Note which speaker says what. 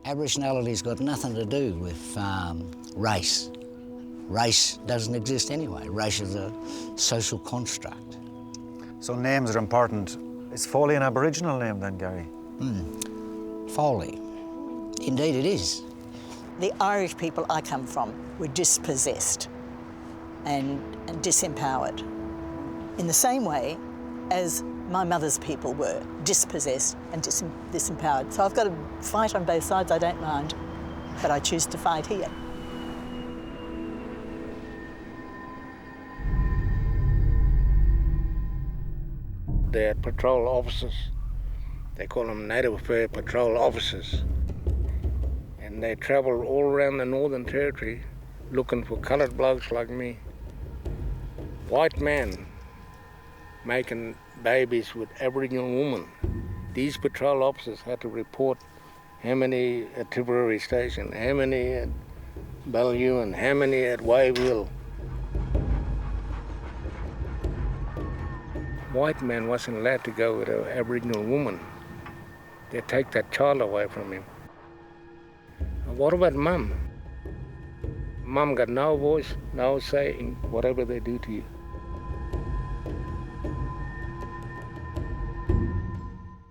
Speaker 1: Aboriginality's got nothing to do with race. Race doesn't exist anyway. Race is a social construct.
Speaker 2: So names are important. Is Foley an Aboriginal name then, Gary?
Speaker 1: Foley. Indeed it is.
Speaker 3: The Irish people I come from were dispossessed and disempowered in the same way as my mother's people were dispossessed and disempowered. So I've got to fight on both sides, I don't mind, but I choose to fight here.
Speaker 4: They're patrol officers. They call them Native Affairs Patrol Officers. And they travel all around the Northern Territory looking for coloured blokes like me. White men making babies with Aboriginal women. These patrol officers had to report how many at Tipperary Station, how many at Bellevue, and how many at Waveville. White man wasn't allowed to go with an Aboriginal woman. They'd take that child away from him. What about Mum? Mum got no voice, no say in whatever they do to you.